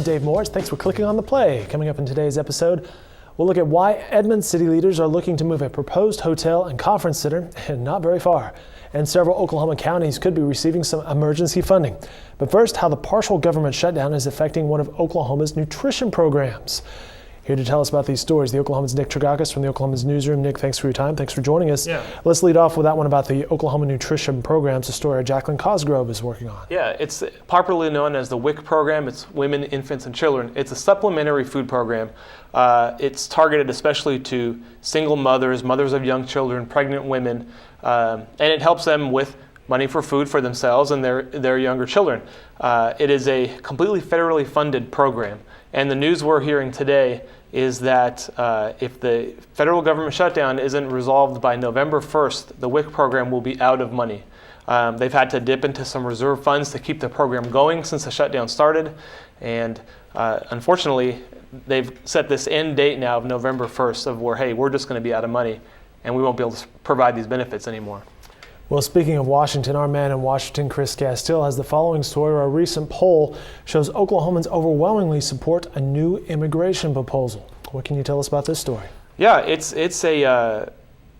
Dave Morris. Thanks for clicking on the play. Coming up in today's episode, we'll look at why Edmond city leaders are looking to move a proposed hotel and conference center not very far. And several Oklahoma counties could be receiving some emergency funding. But first, how the partial government shutdown is affecting one of Oklahoma's nutrition programs. Here to tell us about these stories, the Oklahoman's Nick Tragakis from the Oklahoman's Newsroom. Nick, thanks for your time. Thanks for joining us. Yeah. Let's lead off with that one about the Oklahoma nutrition programs, a story Jacqueline Cosgrove is working on. Yeah, it's popularly known as the WIC Program. It's Women, Infants, and Children. It's a supplementary food program. It's targeted especially to single mothers, mothers of young children, pregnant women, and it helps them with money for food for themselves and their younger children. It is a completely federally funded program. And the news we're hearing today is that if the federal government shutdown isn't resolved by November 1st, the WIC program will be out of money. They've had to dip into some reserve funds to keep the program going since the shutdown started. And unfortunately, they've set this end date now of November 1st of where, hey, we're just going to be out of money and we won't be able to provide these benefits anymore. Well, speaking of Washington, our man in Washington, Chris Castile, has the following story where a recent poll shows Oklahomans overwhelmingly support a new immigration proposal. What can you tell us about this story? Yeah, it's a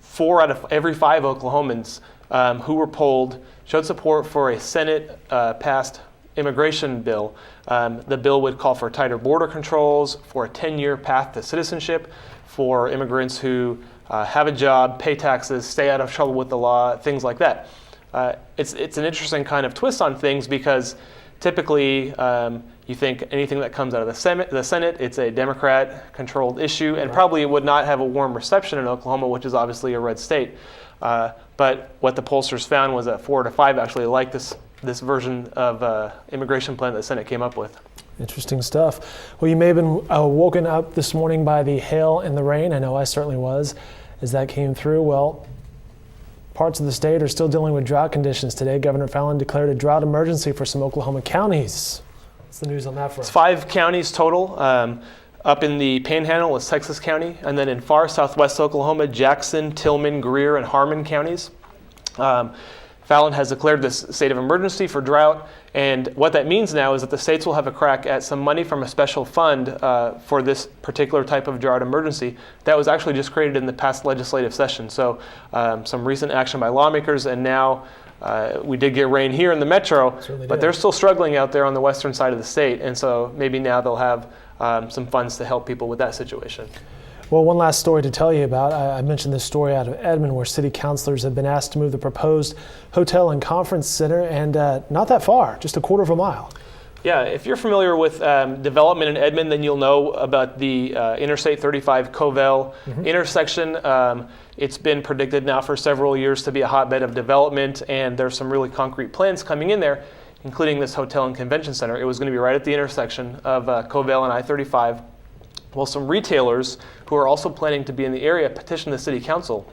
4 out of every 5 Oklahomans who were polled showed support for a Senate-passed immigration bill. The bill would call for tighter border controls, for a 10-year path to citizenship, for immigrants who have a job, pay taxes, stay out of trouble with the law, things like that. It's an interesting kind of twist on things because typically you think anything that comes out of the Senate, it's a Democrat-controlled issue and probably would not have a warm reception in Oklahoma, which is obviously a red state. But what the pollsters found was that 4 to 5 actually liked this version of immigration plan that the Senate came up with. Interesting stuff. Well, you may have been woken up this morning by the hail and the rain. I know I certainly was as that came through. Well, parts of the state are still dealing with drought conditions today. Governor Fallin declared a drought emergency for some Oklahoma counties. What's the news on that front? It's 5 counties total. Up in the Panhandle is Texas County, and then in far southwest Oklahoma, Jackson, Tillman, Greer, and Harmon counties. Fallin has declared this state of emergency for drought, and what that means now is that the states will have a crack at some money from a special fund for this particular type of drought emergency that was actually just created in the past legislative session. So some recent action by lawmakers, and now we did get rain here in the metro, but they're still struggling out there on the western side of the state, and so maybe now they'll have some funds to help people with that situation. Well, one last story to tell you about. I mentioned this story out of Edmond where city councilors have been asked to move the proposed hotel and conference center, and not that far, just a quarter of a mile. Yeah, if you're familiar with development in Edmond, then you'll know about the Interstate 35 Covell intersection. It's been predicted now for several years to be a hotbed of development, and there's some really concrete plans coming in there, including this hotel and convention center. It was going to be right at the intersection of Covell and I-35. Well, some retailers who are also planning to be in the area petitioned the city council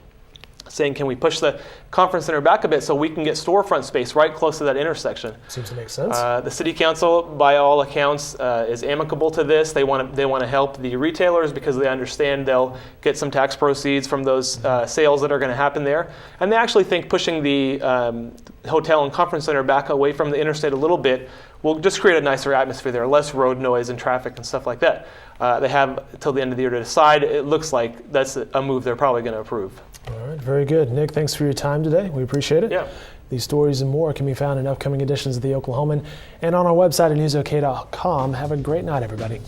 saying, can we push the conference center back a bit so we can get storefront space right close to that intersection? Seems to make sense. The city council, by all accounts, is amicable to this. They want to help the retailers because they understand they'll get some tax proceeds from those sales that are going to happen there. And they actually think pushing the hotel and conference center back away from the interstate a little bit will just create a nicer atmosphere there, less road noise and traffic and stuff like that. They have till the end of the year to decide. It looks like that's a move they're probably going to approve. All right, very good. Nick, thanks for your time today. We appreciate it. Yeah. These stories and more can be found in upcoming editions of The Oklahoman and on our website at newsok.com. Have a great night, everybody.